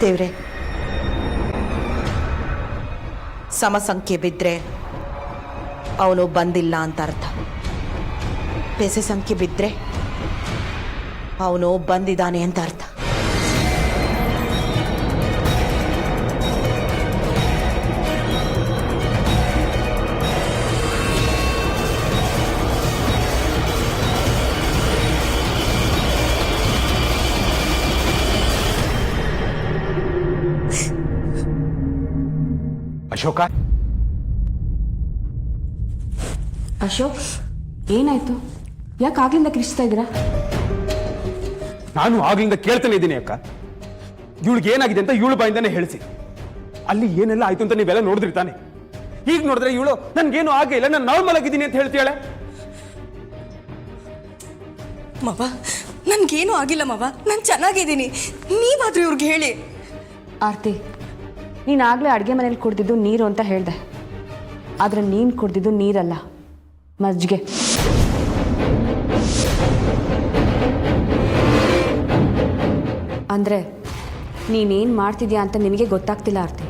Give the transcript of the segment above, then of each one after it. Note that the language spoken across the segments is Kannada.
ದೇವ್ರೆ, ಸಮಸಂಖ್ಯೆ ಬಿದ್ದರೆ ಅವನು ಬಂದಿಲ್ಲ ಅಂತ ಅರ್ಥ. ಬೆಸೆ ಸಂಖ್ಯೆ ಬಿದ್ದರೆ ಅವನು ಬಂದಿದ್ದಾನೆ ಅಂತ ಅರ್ಥ. ಅಶೋಕ, ಅಶೋಕ್, ಏನಾಯ್ತು? ಯಾಕೆ ಆಗ್ಲಿಂದ ಕಿರಿಸ್ತಾ ಇದ್ದೀರಾ? ನಾನು ಆಗ್ಲಿಂದ ಕೇಳ್ತಾನೆ ಇದ್ದೀನಿ ಅಕ್ಕ. ಇವಳಿಗೆ ಏನಾಗಿದೆ ಅಂತ ಇವಳು ಬಾಯಿಂದಾನೆ ಹೇಳಿಸಿ. ಅಲ್ಲಿ ಏನೆಲ್ಲ ಆಯ್ತು ಅಂತ ನೀವೆಲ್ಲ ನೋಡಿದ್ರಿ ತಾನೆ. ಈಗ ನೋಡಿದ್ರೆ ಇವಳು ನನ್ಗೇನು ಆಗಿಲ್ಲ, ನಾನು ನಾರ್ಮಲ್ ಆಗಿದ್ದೀನಿ ಅಂತ ಹೇಳ್ತೀಯಾಳೆ. ಮವ, ನನ್ಗೇನು ಆಗಿಲ್ಲ ಮವ, ನಾನು ಚೆನ್ನಾಗಿದ್ದೀನಿ. ನೀವಾದ್ರೂ ಇವ್ರಿಗೆ ಹೇಳಿ. ಆರ್ತಿ, ನೀನು ಆಗಲೇ ಅಡುಗೆ ಮನೇಲಿ ಕುಡ್ದಿದ್ದು ನೀರು ಅಂತ ಹೇಳಿದೆ. ಆದರೆ ನೀನು ಕುಡ್ದಿದ್ದು ನೀರಲ್ಲ, ಮಜ್ಜಿಗೆ. ಅಂದರೆ ನೀನೇನು ಮಾಡ್ತಿದ್ಯಾ ಅಂತ ನಿನಗೆ ಗೊತ್ತಾಗ್ತಿಲ್ಲ ಆರ್ತಿ.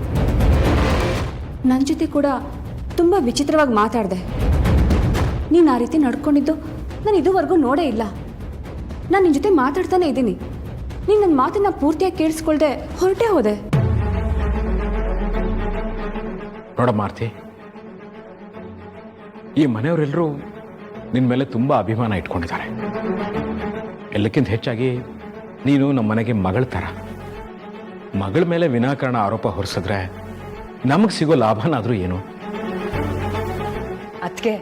ನನ್ನ ಜೊತೆ ಕೂಡ ತುಂಬ ವಿಚಿತ್ರವಾಗಿ ಮಾತಾಡಿದೆ. ನೀನು ಆ ರೀತಿ ನಡ್ಕೊಂಡಿದ್ದು ನಾನು ಇದುವರೆಗೂ ನೋಡೇ ಇಲ್ಲ. ನಾನು ನಿನ್ನ ಜೊತೆ ಮಾತಾಡ್ತಾನೆ ಇದ್ದೀನಿ. ನೀನು ನನ್ನ ಮಾತನ್ನ ಪೂರ್ತಿಯಾಗಿ ಕೇಳಿಸ್ಕೊಳ್ದೆ ಹೊರಟೇ ಹೋದೆ. ನೋಡಮ್ಮ ಆರ್ತಿ, ಈ ಮನೆಯವರೆಲ್ಲರೂ ನಿನ್ನ ಮೇಲೆ ತುಂಬ ಅಭಿಮಾನ ಇಟ್ಕೊಂಡಿದ್ದಾರೆ. ಎಲ್ಲಕ್ಕಿಂತ ಹೆಚ್ಚಾಗಿ ನೀನು ನಮ್ಮ ಮನೆಗೆ ಮಗಳ ಥರ. ಮಗಳ ಮೇಲೆ ವಿನಾಕಾರಣ ಆರೋಪ ಹೊರಿಸಿದ್ರೆ ನಮಗೆ ಸಿಗೋ ಲಾಭನಾದರೂ ಏನು? ಅದಕ್ಕೆ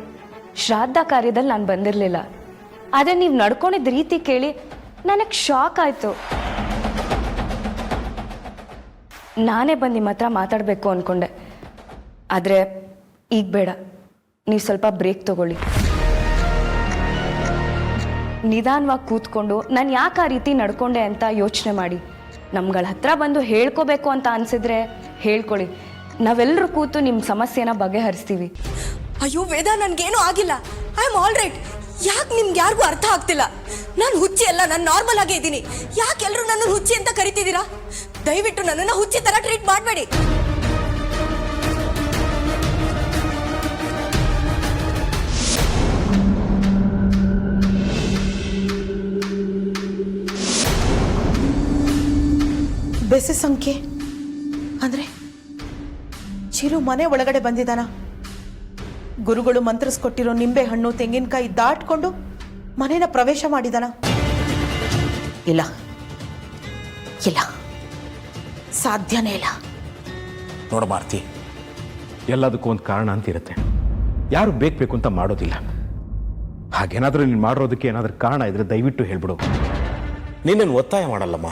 ಶ್ರಾದ್ದ ಕಾರ್ಯದಲ್ಲಿ ನಾನು ಬಂದಿರಲಿಲ್ಲ. ಆದರೆ ನೀವು ನಡ್ಕೊಂಡಿದ್ದ ರೀತಿ ಕೇಳಿ ನನಗೆ ಶಾಕ್ ಆಯಿತು. ನಾನೇ ಬಂದು ನಿಮ್ಮ ಹತ್ರ ಮಾತಾಡಬೇಕು ಅಂದ್ಕೊಂಡೆ. ಆದರೆ ಈಗ ಬೇಡ, ನೀವು ಸ್ವಲ್ಪ ಬ್ರೇಕ್ ತಗೊಳ್ಳಿ. ನಿಧಾನವಾಗಿ ಕೂತ್ಕೊಂಡು ನಾನು ಯಾಕೆ ಆ ರೀತಿ ನಡ್ಕೊಂಡೆ ಅಂತ ಯೋಚನೆ ಮಾಡಿ. ನಮ್ಗಳ ಹತ್ರ ಬಂದು ಹೇಳ್ಕೋಬೇಕು ಅಂತ ಅನಿಸಿದ್ರೆ ಹೇಳ್ಕೊಳ್ಳಿ. ನಾವೆಲ್ಲರೂ ಕೂತು ನಿಮ್ಮ ಸಮಸ್ಯೆನ ಬಗೆಹರಿಸ್ತೀವಿ. ಅಯ್ಯೋ ವೇದ, ನನ್ಗೇನು ಆಗಿಲ್ಲ. I am all right. ಯಾಕೆ ನಿಮ್ಗೆ ಯಾರಿಗೂ ಅರ್ಥ ಆಗ್ತಿಲ್ಲ? ನಾನು ಹುಚ್ಚಿ ಅಲ್ಲ, ನಾನು ನಾರ್ಮಲ್ ಆಗೇ ಇದ್ದೀನಿ. ಯಾಕೆ ಎಲ್ಲರೂ ನನ್ನನ್ನು ಹುಚ್ಚಿ ಅಂತ ಕರಿತಿದ್ದೀರಾ? ದಯವಿಟ್ಟು ನನ್ನನ್ನು ಹುಚ್ಚಿ ತರ ಟ್ರೀಟ್ ಮಾಡಬೇಡಿ. ಬೆಸೆ ಸಂಖ್ಯೆ ಅಂದ್ರೆ ಚಿರು ಮನೆ ಒಳಗಡೆ ಬಂದಿದ್ದಾನ? ಗುರುಗಳು ಮಂತ್ರಿಸ್ಕೊಟ್ಟಿರೋ ನಿಂಬೆ ಹಣ್ಣು ತೆಂಗಿನಕಾಯಿ ದಾಟ್ಕೊಂಡು ಮನೇನ ಪ್ರವೇಶ ಮಾಡಿದಾನ? ಇಲ್ಲ ಇಲ್ಲ, ಸಾಧ್ಯನೇ ಇಲ್ಲ. ನೋಡ ಮಾರ್ತಿ, ಎಲ್ಲದಕ್ಕೂ ಒಂದು ಕಾರಣ ಅಂತ ಇರುತ್ತೆ. ಯಾರು ಬೇಕು ಅಂತ ಮಾಡೋದಿಲ್ಲ. ಹಾಗೇನಾದರೂ ನೀನು ಮಾಡಿರೋದಕ್ಕೆ ಏನಾದರೂ ಕಾರಣ ಇದ್ರೆ ದಯವಿಟ್ಟು ಹೇಳ್ಬಿಡು. ನೀನೇನು ಒತ್ತಾಯ ಮಾಡಲ್ಲಮ್ಮ.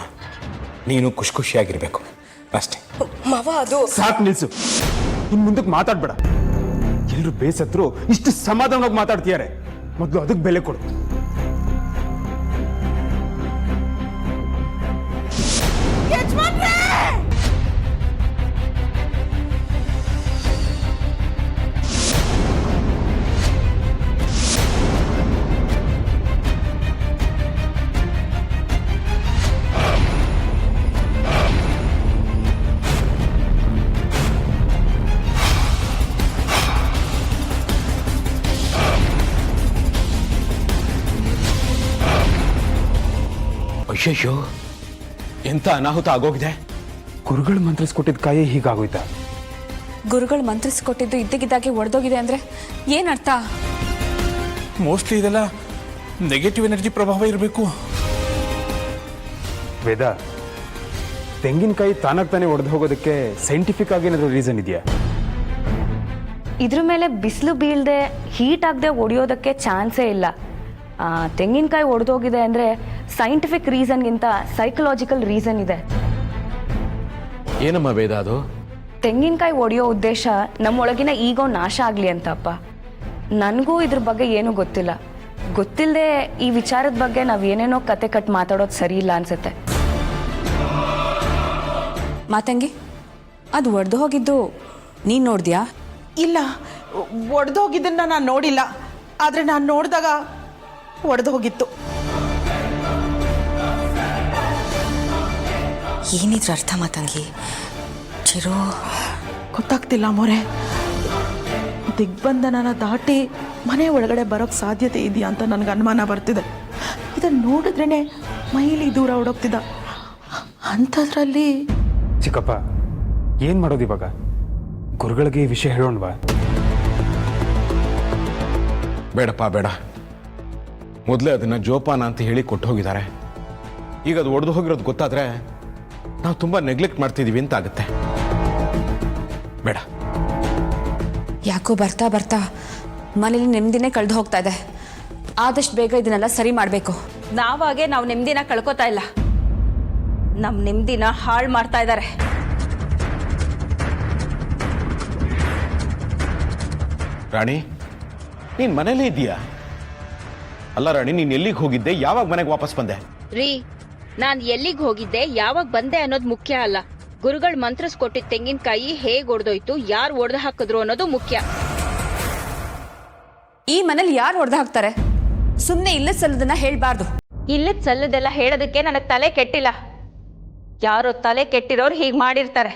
ನೀನು ಖುಷಿಯಾಗಿರ್ಬೇಕು ಅಷ್ಟೇ. ಮಾವ, ಅದು ಸಾಕು, ನಿಲ್ಸು. ಇನ್ ಮುಂದಕ್ಕೆ ಮಾತಾಡ್ಬೇಡ. ಎಲ್ಲರೂ ಬೇಸತ್ರು ಇಷ್ಟು ಸಮಾಧಾನವಾಗಿ ಮಾತಾಡ್ತೀಯಾರೆ. ಮೊದಲು ಅದಕ್ಕೆ ಬೆಲೆ ಕೊಡು. ಅಯ್ಯಯ್ಯೋ, ಎಂತ ಅನಾಹುತ ಆಗೋಗಿದೆ. ಗುರುಗಳು ಮಂತ್ರಿಸ್ಕೊಟ್ಟಿದ್ದ ಕಾಯೇ ಹೀಗಾಗೋಯ್ತಾ? ಗುರುಗಳು ಮಂತ್ರಿಸ್ಕೊಟ್ಟಿದ್ದು ಇದ್ದಕ್ಕಿದ್ದಾಗೆ ಒಡೆದೋಗಿದೆ ಅಂದರೆ ಏನರ್ಥ? ಮೋಸ್ಟ್ಲಿ ಇದೆಲ್ಲ ನೆಗೆಟಿವ್ ಎನರ್ಜಿ ಪ್ರಭಾವ ಇರಬೇಕು. ವೇದ, ತೆಂಗಿನಕಾಯಿ ತಾನಾಗ್ ತಾನೇ ಒಡೆದು ಹೋಗೋದಕ್ಕೆ ಸೈಂಟಿಫಿಕ್ ಆಗಿ ಏನಾದರೂ ರೀಸನ್ ಇದೆಯಾ? ಇದ್ರ ಮೇಲೆ ಬಿಸಿಲು ಬೀಳದೆ ಹೀಟ್ ಆಗದೆ ಒಡೆಯೋದಕ್ಕೆ ಚಾನ್ಸೇ ಇಲ್ಲ. ತೆಂಗಿನಕಾಯಿ ಒಡೆದೋಗಿದೆ ಅಂದರೆ ಸೈಂಟಿಫಿಕ್ ರೀಸನ್ಗಿಂತ ಸೈಕಲಾಜಿಕಲ್ ರೀಸನ್ ಇದೆ. ಏನಮ್ಮ ವೇದ ಅದು? ತೆಂಗಿನಕಾಯಿ ಒಡೆಯೋ ಉದ್ದೇಶ ನಮ್ಮೊಳಗಿನ ಈಗೋ ನಾಶ ಆಗಲಿ ಅಂತಪ್ಪ. ನನಗೂ ಇದ್ರ ಬಗ್ಗೆ ಏನೂ ಗೊತ್ತಿಲ್ಲ. ಗೊತ್ತಿಲ್ಲದೆ ಈ ವಿಚಾರದ ಬಗ್ಗೆ ನಾವು ಏನೇನೋ ಕತೆ ಕಟ್ ಮಾತಾಡೋದು ಸರಿ ಇಲ್ಲ ಅನ್ಸುತ್ತೆ. ಮಾತಂಗಿ, ಅದು ಒಡೆದು ಹೋಗಿದ್ದು ನೀನು ನೋಡಿದ್ಯಾ? ಇಲ್ಲ, ಒಡೆದೋಗಿದ್ದನ್ನ ನಾನು ನೋಡಿಲ್ಲ. ಆದರೆ ನಾನು ನೋಡಿದಾಗ ಒಡೆದು ಹೋಗಿತ್ತು. ಏನಿದ್ರ ಅರ್ಥ ಮಾತಂಗಿ? ಚಿರು ಗೊತ್ತಾಗ್ತಿಲ್ಲ ಮೊರೆ. ದಿಗ್ಬಂಧನನ ದಾಟಿ ಮನೆ ಒಳಗಡೆ ಬರೋಕ್ಕೆ ಸಾಧ್ಯತೆ ಇದೆಯಾ ಅಂತ ನನಗೆ ಅನುಮಾನ ಬರ್ತಿದೆ. ಇದನ್ನು ನೋಡಿದ್ರೇ ಮೈಲಿ ದೂರ ಓಡೋಗ್ತಿದ್ದ. ಅಂಥದ್ರಲ್ಲಿ ಚಿಕ್ಕಪ್ಪ ಏನು ಮಾಡೋದು ಇವಾಗ? ಗುರುಗಳಿಗೆ ಈ ವಿಷಯ ಹೇಳೋಣವಾ? ಬೇಡಪ್ಪ ಬೇಡ. ಮೊದಲೇ ಅದನ್ನು ಜೋಪಾನ ಅಂತ ಹೇಳಿ ಕೊಟ್ಟು ಹೋಗಿದ್ದಾರೆ. ಈಗ ಅದು ಒಡೆದು ಹೋಗಿರೋದು ಗೊತ್ತಾದರೆ ನಾವು ತುಂಬ ನೆಗ್ಲೆಕ್ಟ್ ಮಾಡ್ತಿದ್ದೀವಿ ಅಂತ ಆಗುತ್ತೆ. ಬೇಡ. ಯಾಕೋ ಬರ್ತಾ ಬರ್ತಾ ಮನೇಲಿ ನೆಮ್ಮದಿನೇ ಕಳೆದು ಹೋಗ್ತಾ ಇದೆ. ಆದಷ್ಟು ಬೇಗ ಇದನ್ನೆಲ್ಲ ಸರಿ ಮಾಡಬೇಕು. ನಾವಾಗೆ ನಾವು ನೆಮ್ಮದಿನ ಕಳ್ಕೊತಾ ಇಲ್ಲ, ನಮ್ಮ ನೆಮ್ಮದಿನ ಹಾಳು ಮಾಡ್ತಾ ಇದ್ದಾರೆ. ರಾಣಿ, ನೀನು ಮನೇಲೇ ಇದೆಯಾ? ಅಲ್ಲ ರಾಣಿ, ನೀನು ಎಲ್ಲಿಗೆ ಹೋಗಿದ್ದೆ? ಯಾವಾಗ ಮನೆಗೆ ವಾಪಸ್ ಬಂದೆ? ರೀ, ನಾನ್ ಎಲ್ಲಿಗೆ ಹೋಗಿದ್ದೆ, ಯಾವಾಗ ಬಂದೆ ಅನ್ನೋದು ಮುಖ್ಯ ಅಲ್ಲ. ಗುರುಗಳು ಮಂತ್ರಸ್ಕೊಟ್ಟಿದ್ದ ತೆಂಗಿನಕಾಯಿ ಹೇಗ್ ಒಡೆದೋಯ್ತು, ಯಾರು ಒಡೆದು ಹಾಕಿದ್ರು ಅನ್ನೋದು ಮುಖ್ಯ. ಈ ಮನೇಲಿ ಯಾರು ಹೊಡೆದು ಹಾಕ್ತಾರೆ? ಸುಮ್ಮನೆ ಇಲ್ಲ ಸಲ್ಲದನ್ನ ಹೇಳ್ಬಾರ್ದು. ಇಲ್ಲದ ಸಲ್ಲದೆಲ್ಲ ಹೇಳೋದಕ್ಕೆ ನನಗೆ ತಲೆ ಕೆಟ್ಟಿಲ್ಲ. ಯಾರೋ ತಲೆ ಕೆಟ್ಟಿರೋರು ಹೀಗೆ ಮಾಡಿರ್ತಾರೆ.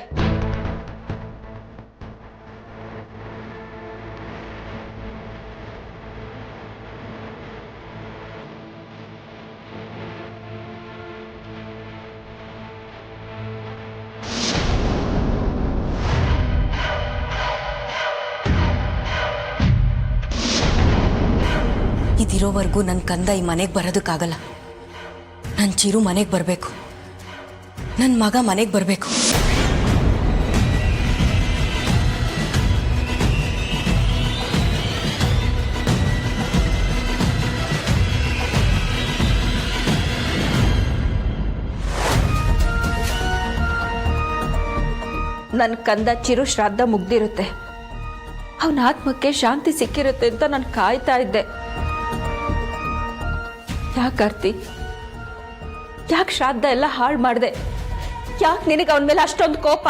ಇದಿರೋವರೆಗೂ ನನ್ನ ಕಂದ ಈ ಮನೆಗೆ ಬರೋದಕ್ಕಾಗಲ್ಲ. ನನ್ನ ಚಿರು ಮನೆಗೆ ಬರಬೇಕು, ನನ್ನ ಮಗ ಮನೆಗೆ ಬರಬೇಕು. ನನ್ನ ಕಂದ ಚಿರು ಶ್ರಾದ್ದ ಮುಗ್ದಿರುತ್ತೆ, ಅವನ ಆತ್ಮಕ್ಕೆ ಶಾಂತಿ ಸಿಕ್ಕಿರುತ್ತೆ ಅಂತ ನಾನು ಕಾಯ್ತಾ ಇದ್ದೆ. ಯಾಕಾರ್ತಿ, ಯಾಕೆ ಶ್ರಾದ್ದ ಎಲ್ಲ ಹಾಳು ಮಾಡಿದೆ? ಯಾಕೆ ನಿನಗೆ ಅವನ ಮೇಲೆ ಅಷ್ಟೊಂದು ಕೋಪ?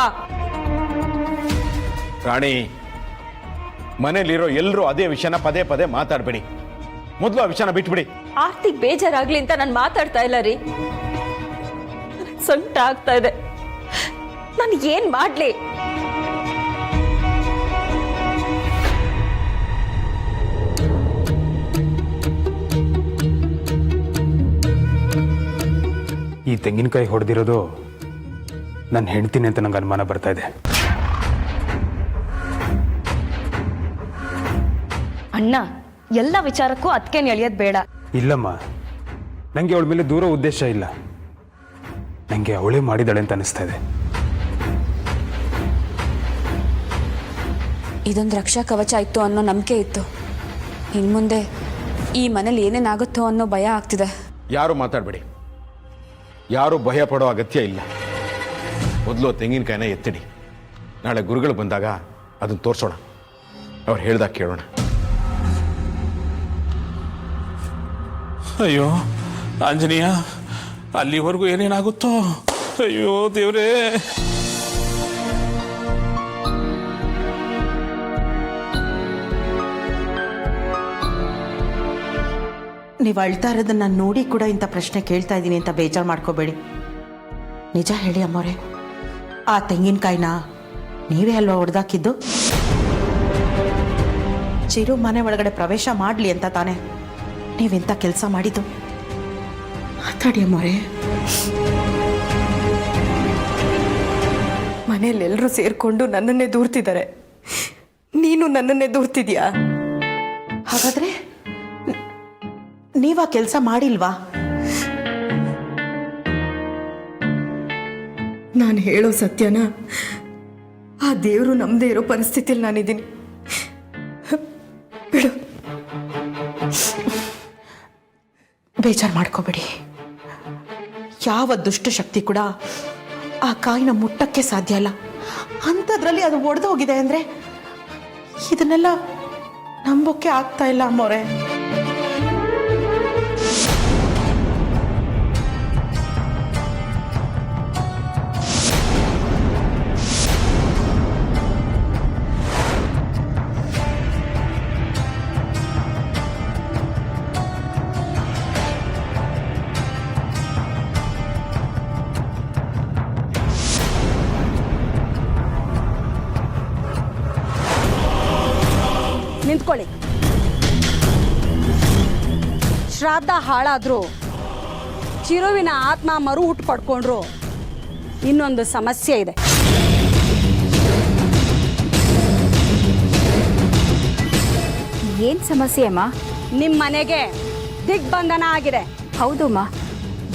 ರಾಣಿ, ಮನೇಲಿರೋ ಎಲ್ಲರೂ ಅದೇ ವಿಷಯನ ಪದೇ ಪದೇ ಮಾತಾಡಬೇಡಿ. ಮೊದಲು ಆ ವಿಷಯನ ಬಿಟ್ಬಿಡಿ. ಆರ್ತಿಗೆ ಬೇಜಾರಾಗ್ಲಿ ಅಂತ ನಾನು ಮಾತಾಡ್ತಾ ಇಲ್ಲ ರೀ. ನನಗೆ ಸಂಕಟ ಆಗ್ತಾ ಇದೆ. ನಾನು ಏನ್ ಮಾಡ್ಲಿ? ಈ ತೆಂಗಿನಕಾಯಿ ಹೊಡೆದಿರೋದು ನನ್ನ ಹೆಂಡ್ತೀನಿ ಅಂತ ನಂಗೆ ಅನುಮಾನ ಬರ್ತಾ ಇದೆ. ಅಣ್ಣ, ಎಲ್ಲ ವಿಚಾರಕ್ಕೂ ಅದಕ್ಕೇನು ಎಳೆಯೋದು ಬೇಡ. ಇಲ್ಲಮ್ಮ, ನನಗೆ ಅವಳ ಮೇಲೆ ದೂರ ಉದ್ದೇಶ ಇಲ್ಲ. ನನಗೆ ಅವಳೇ ಮಾಡಿದಾಳೆ ಅಂತ ಅನಿಸ್ತಾ ಇದೆ. ಇದೊಂದು ರಕ್ಷಾ ಕವಚ ಇತ್ತು ಅನ್ನೋ ನಂಬಿಕೆ ಇತ್ತು. ಇನ್ನು ಮುಂದೆ ಈ ಮನೇಲಿ ಏನೇನಾಗುತ್ತೋ ಅನ್ನೋ ಭಯ ಆಗ್ತಿದೆ. ಯಾರು ಮಾತಾಡಬೇಡಿ, ಯಾರು ಭಯ ಪಡೋ ಅಗತ್ಯ ಇಲ್ಲ. ಮೊದಲು ತೆಂಗಿನಕಾಯಿನ ಎತ್ತಿಡಿ. ನಾಳೆ ಗುರುಗಳು ಬಂದಾಗ ಅದನ್ನು ತೋರಿಸೋಣ, ಅವ್ರು ಹೇಳ್ದಾಗ ಕೇಳೋಣ. ಅಯ್ಯೋ ಆಂಜನೇಯ, ಅಲ್ಲಿವರೆಗೂ ಏನೇನಾಗುತ್ತೋ. ಅಯ್ಯೋ ದೇವ್ರೇ. ನೀವು ಅಳ್ತಾ ಇರೋದನ್ನ ನೋಡಿ ಕೂಡ ಇಂಥ ಪ್ರಶ್ನೆ ಕೇಳ್ತಾ ಇದ್ದೀನಿ ಅಂತ ಬೇಜಾರು ಮಾಡ್ಕೋಬೇಡಿ. ನಿಜ ಹೇಳಿ ಅಮ್ಮೋರೆ, ಆ ತೆಂಗಿನಕಾಯಿನ ನೀವೇ ಅಲ್ವಾ ಹೊಡೆದಾಕಿದ್ದು? ಚಿರು ಮನೆ ಒಳಗಡೆ ಪ್ರವೇಶ ಮಾಡಲಿ ಅಂತ ತಾನೇ ನೀವೆಂಥ ಕೆಲಸ ಮಾಡಿದ್ದು? ಮಾತಾಡಿ ಅಮ್ಮೋರೆ. ಮನೆಯಲ್ಲೆಲ್ಲರೂ ಸೇರ್ಕೊಂಡು ನನ್ನನ್ನೇ ದೂರ್ತಿದ್ದಾರೆ. ನೀನು ನನ್ನನ್ನೇ ದೂರ್ತಿದ್ಯಾ? ಹಾಗಾದ್ರೆ ನೀವಾ ಕೆಲಸ ಮಾಡಿಲ್ವಾ? ನಾನು ಹೇಳೋ ಸತ್ಯನ ಆ ದೇವರು ನಮ್ಮದೇ ಇರೋ ಪರಿಸ್ಥಿತಿಯಲ್ಲಿ ನಾನಿದ್ದೀನಿ. ಬಿಡು. ಬೇಜಾರು ಮಾಡ್ಕೋಬೇಡಿ. ಯಾವ ದುಷ್ಟ ಶಕ್ತಿ ಕೂಡ ಆ ಕಾಯಿನ ಮುಟ್ಟಕ್ಕೆ ಸಾಧ್ಯ ಇಲ್ಲ. ಅಂಥದ್ರಲ್ಲಿ ಅದು ಒಡೆದು ಹೋಗಿದೆ ಅಂದರೆ ಇದನ್ನೆಲ್ಲ ನಂಬೋಕೆ ಆಗ್ತಾ ಇಲ್ಲ ಅಮ್ಮೋರೆ. ಕೂತ್ಕೊಳ್ಳಿ. ಶ್ರಾದ್ದ ಹಾಳಾದ್ರು ಚಿರುವಿನ ಆತ್ಮ ಮರು ಹುಟ್ಟು ಪಡ್ಕೊಂಡ್ರು ಇನ್ನೊಂದು ಸಮಸ್ಯೆ ಇದೆ. ಏನು ಸಮಸ್ಯೆ ಅಮ್ಮ? ನಿಮ್ಮ ಮನೆಗೆ ದಿಗ್ಬಂಧನ ಆಗಿದೆ. ಹೌದು ಅಮ್ಮ,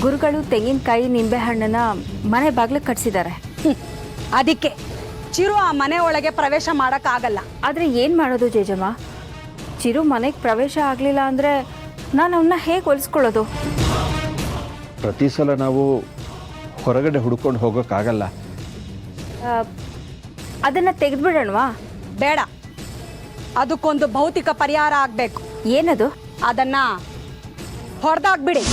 ಗುರುಗಳು ತೆಂಗಿನಕಾಯಿ ನಿಂಬೆಹಣ್ಣನ್ನ ಮನೆ ಬಾಗಿಲು ಕಟ್ಸಿದ್ದಾರೆ. ಅದಕ್ಕೆ ಚಿರು ಆ ಮನೆ ಒಳಗೆ ಪ್ರವೇಶ ಮಾಡೋಕ್ಕಾಗಲ್ಲ. ಆದರೆ ಏನು ಮಾಡೋದು ಜೇಜಮ್ಮ? ಚಿರು ಮನೆಗೆ ಪ್ರವೇಶ ಆಗಲಿಲ್ಲ ಅಂದರೆ ನಾನು ಅವನ್ನ ಹೇಗೆ ಹೊಲಿಸ್ಕೊಳ್ಳೋದು? ಪ್ರತಿ ಸಲ ನಾವು ಹೊರಗಡೆ ಹುಡ್ಕೊಂಡು ಹೋಗೋಕ್ಕಾಗಲ್ಲ. ಅದನ್ನು ತೆಗೆದುಬಿಡೋಣವಾ? ಬೇಡ, ಅದಕ್ಕೊಂದು ಭೌತಿಕ ಪರಿಹಾರ ಆಗಬೇಕು. ಏನದು? ಅದನ್ನ ಹೊಡೆದಾಕ್ಬಿಡಿ.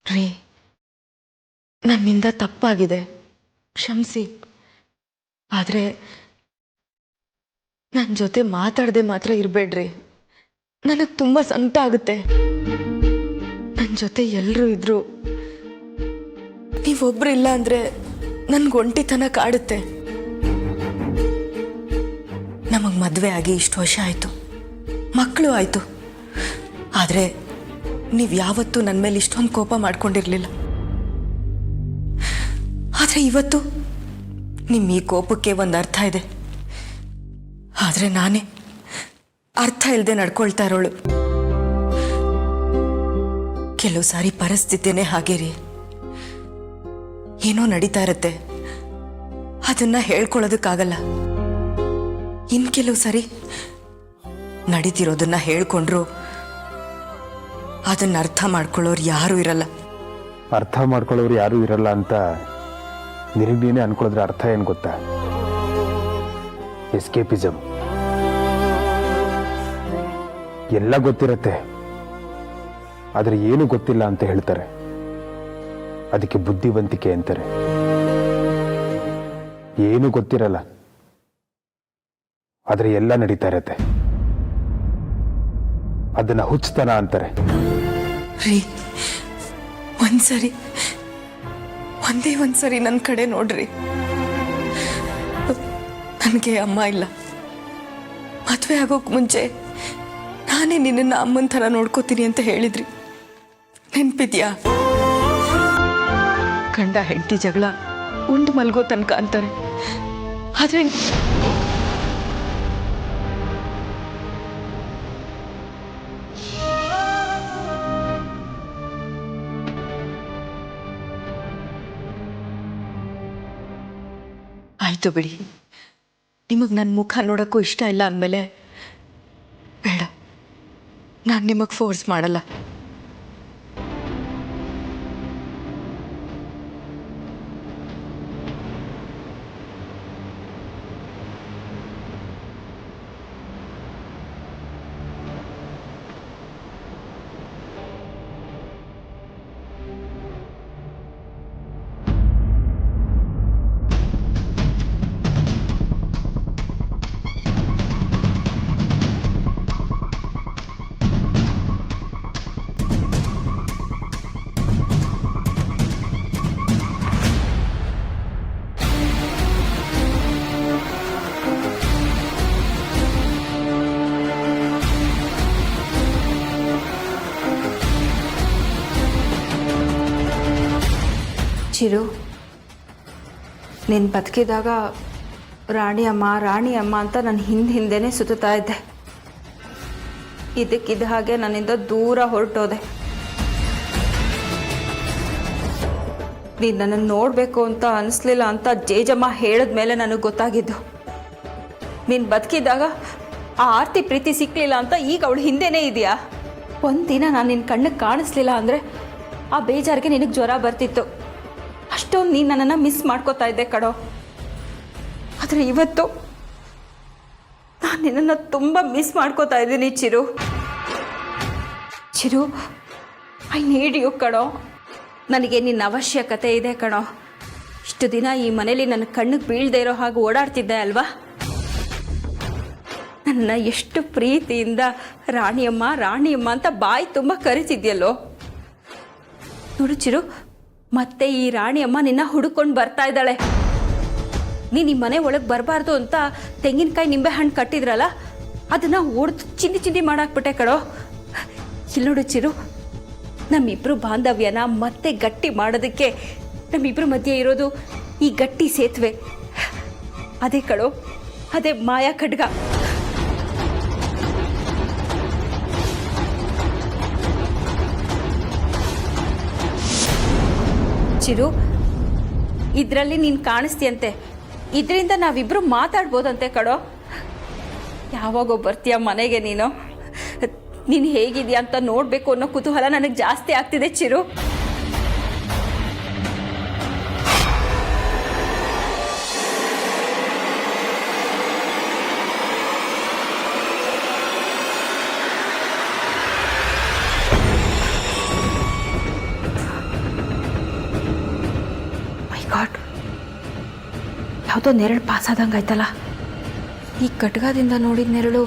ರೀ, ನನ್ನಿಂದ ತಪ್ಪಾಗಿದೆ, ಕ್ಷಮಿಸಿ. ಆದರೆ ನನ್ನ ಜೊತೆ ಮಾತಾಡದೆ ಮಾತ್ರ ಇರಬೇಡ್ರಿ. ನನಗೆ ತುಂಬ ಸಂಕಟ ಆಗುತ್ತೆ. ನನ್ನ ಜೊತೆ ಎಲ್ಲರೂ ಇದ್ರು, ನೀವೊಬ್ರು ಇಲ್ಲ ಅಂದರೆ ನನ್ಗೆ ಒಂಟಿತನ ಕಾಡುತ್ತೆ. ನಮಗೆ ಮದುವೆ ಆಗಿ ಇಷ್ಟು ವರ್ಷ ಆಯಿತು, ಮಕ್ಕಳು ಆಯಿತು. ಆದರೆ ನೀವು ಯಾವತ್ತೂ ನನ್ನ ಮೇಲೆ ಇಷ್ಟೊಂದು ಕೋಪ ಮಾಡ್ಕೊಂಡಿರಲಿಲ್ಲ. ಆದರೆ ಇವತ್ತು ನಿಮ್ಮ ಈ ಕೋಪಕ್ಕೆ ಒಂದು ಅರ್ಥ ಇದೆ. ಆದರೆ ನಾನೇ ಅರ್ಥ ಇಲ್ಲದೆ ನಡ್ಕೊಳ್ತಾ ಇರೋಳು. ಕೆಲವು ಸಾರಿ ಪರಿಸ್ಥಿತಿನೇ ಹಾಗೆ ರೀ, ಏನೋ ನಡೀತಾ ಇರುತ್ತೆ, ಅದನ್ನ ಹೇಳ್ಕೊಳ್ಳೋದಕ್ಕಾಗಲ್ಲ. ಇನ್ನು ಕೆಲವು ಸಾರಿ ನಡೀತಿರೋದನ್ನ ಹೇಳ್ಕೊಂಡ್ರು ಅದನ್ನ ಅರ್ಥ ಮಾಡ್ಕೊಳ್ಳೋರು ಯಾರೂ ಇರಲ್ಲ. ಅರ್ಥ ಮಾಡ್ಕೊಳ್ಳೋರು ಯಾರೂ ಇರಲ್ಲ ಅಂತ ನಿನಗೆ ನೀನೇ ಅನ್ಕೊಳ್ಳೋದ್ರ ಅರ್ಥ ಏನು ಗೊತ್ತಾ? ಎಸ್ಕೇಪಿಸಮ್. ಎಲ್ಲ ಗೊತ್ತಿರತ್ತೆ, ಆದರೆ ಏನು ಗೊತ್ತಿಲ್ಲ ಅಂತ ಹೇಳ್ತಾರೆ. ಅದಕ್ಕೆ ಬುದ್ಧಿವಂತಿಕೆ ಅಂತಾರೆ. ಏನು ಗೊತ್ತಿರಲ್ಲ, ಆದರೆ ಎಲ್ಲ ನಡೀತಾ ಇರತ್ತೆ. ಅದನ್ನ ಹುಚ್ಚತನ ಅಂತಾರೆ. ರೀ, ಒಂದೇ ಒಂದ್ಸರಿ ನನ್ನ ಕಡೆ ನೋಡ್ರಿ. ನನಗೆ ಅಮ್ಮ ಇಲ್ಲ. ಮದುವೆ ಆಗೋಕ್ ಮುಂಚೆ ನಾನೇ ನಿನ್ನ ಅಮ್ಮನ ಥರ ನೋಡ್ಕೋತೀನಿ ಅಂತ ಹೇಳಿದ್ರಿ, ನೆನ್ಪಿದ್ಯಾ? ಗಂಡ ಹೆಂಡತಿ ಜಗಳ ಉಂಡು ಮಲ್ಗೋ ತನಕ ಅಂತಾರೆ. ಆದರೆ ಆಯಿತು ಬಿಡಿ, ನಿಮಗೆ ನನ್ನ ಮುಖ ನೋಡೋಕ್ಕೂ ಇಷ್ಟ ಇಲ್ಲ ಅಂದಮೇಲೆ ಬೇಡ, ನಾನು ನಿಮಗೆ ಫೋರ್ಸ್ ಮಾಡಲ್ಲ. ಚಿರು, ನೀನು ಬದುಕಿದಾಗ ರಾಣಿ ಅಮ್ಮ ಅಂತ ನನ್ನ ಹಿಂದೆನೇ ಸುತ್ತಾ ಇದ್ದೆ. ಇದಕ್ಕಿದ್ದ ಹಾಗೆ ನನ್ನಿಂದ ದೂರ ಹೊರಟೋದೆ. ನೀನು ನನ್ನನ್ನು ನೋಡಬೇಕು ಅಂತ ಅನಿಸ್ಲಿಲ್ಲ ಅಂತ ಜೇಜಮ್ಮ ಹೇಳಿದ ಮೇಲೆ ನನಗೆ ಗೊತ್ತಾಗಿದ್ದು. ನೀನು ಬದುಕಿದ್ದಾಗ ಆ ಆರ್ತಿ ಪ್ರೀತಿ ಸಿಕ್ಕಲಿಲ್ಲ ಅಂತ ಈಗ ಅವಳು ಹಿಂದೆನೇ ಇದೆಯಾ? ಒಂದಿನ ನಾನು ನಿನ್ನ ಕಣ್ಣಿಗೆ ಕಾಣಿಸ್ಲಿಲ್ಲ ಅಂದರೆ ಆ ಬೇಜಾರಿಗೆ ನಿನಗೆ ಜ್ವರ ಬರ್ತಿತ್ತು. ಅಷ್ಟೊಂದು ನೀನು ನನ್ನನ್ನು ಮಿಸ್ ಮಾಡ್ಕೋತಾ ಇದ್ದೆ ಕಣೋ. ಆದರೆ ಇವತ್ತು ನಾನು ನಿನ್ನನ್ನು ತುಂಬ ಮಿಸ್ ಮಾಡ್ಕೋತಾ ಇದ್ದೀನಿ Chiru. Chiru, I need you ಕಣೋ. ನನಗೆ ನಿನ್ನ ಅವಶ್ಯಕತೆ ಇದೆ ಕಣೋ. ಇಷ್ಟು ದಿನ ಈ ಮನೇಲಿ ನನ್ನ ಕಣ್ಣಿಗೆ ಬೀಳದೆ ಇರೋ ಹಾಗೆ ಓಡಾಡ್ತಿದ್ದೆ ಅಲ್ವಾ? ನನ್ನ ಎಷ್ಟು ಪ್ರೀತಿಯಿಂದ ರಾಣಿಯಮ್ಮ ರಾಣಿಯಮ್ಮ ಅಂತ ಬಾಯಿ ತುಂಬ ಕರಿತಿದ್ಯಲ್ಲೋ. ನೋಡು ಚಿರು, ಮತ್ತೆ ಈ ರಾಣಿಯಮ್ಮ ನಿನ್ನ ಹುಡುಕೊಂಡು ಬರ್ತಾ ಇದ್ದಾಳೆ. ನೀನು ಈ ಮನೆ ಒಳಗೆ ಬರಬಾರ್ದು ಅಂತ ತೆಂಗಿನಕಾಯಿ ನಿಂಬೆ ಹಣ್ಣು ಕಟ್ಟಿದ್ರಲ್ಲ, ಅದನ್ನು ಒಡೆದು ಚಿಂದಿ ಚಿಂದಿ ಮಾಡಾಕ್ಬಿಟ್ಟೆ ಕಣೋ. ಇಲ್ಲಿ ನೋಡು ಚಿರು, ನಮ್ಮಿಬ್ರು ಬಾಂಧವ್ಯನ ಮತ್ತೆ ಗಟ್ಟಿ ಮಾಡೋದಕ್ಕೆ ನಮ್ಮಿಬ್ರು ಮಧ್ಯೆ ಇರೋದು ಈ ಗಟ್ಟಿ ಸೇತುವೆ. ಅದೇ ಕಣೋ, ಅದೇ ಮಾಯಾ ಖಡ್ಗ. ಚಿರು, ಇದರಲ್ಲಿ ನೀನು ಕಾಣಿಸ್ತೀಯಂತೆ. ಇದರಿಂದ ನಾವಿಬ್ರು ಮಾತಾಡ್ಬೋದಂತೆ ಕಣೋ. ಯಾವಾಗೋ ಬರ್ತೀಯ ಮನೆಗೆ ನೀನು? ನೀನು ಹೇಗಿದೆಯಾ ಅಂತ ನೋಡಬೇಕು ಅನ್ನೋ ಕುತೂಹಲ ನನಗೆ ಜಾಸ್ತಿ ಆಗ್ತಿದೆ ಚಿರು. ಮೈ ಗಾಡ್, ಯಾವುದೋ ನೆರಳು ಪಾಸ್ ಆದಂಗೆ ಆಯ್ತಲ್ಲ. ಈ ಖಡ್ಗದಿಂದ ನೋಡಿದ ನೆರಳು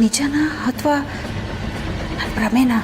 ನಿಜನಾ ಅಥವಾ ಭ್ರಮೆನಾ?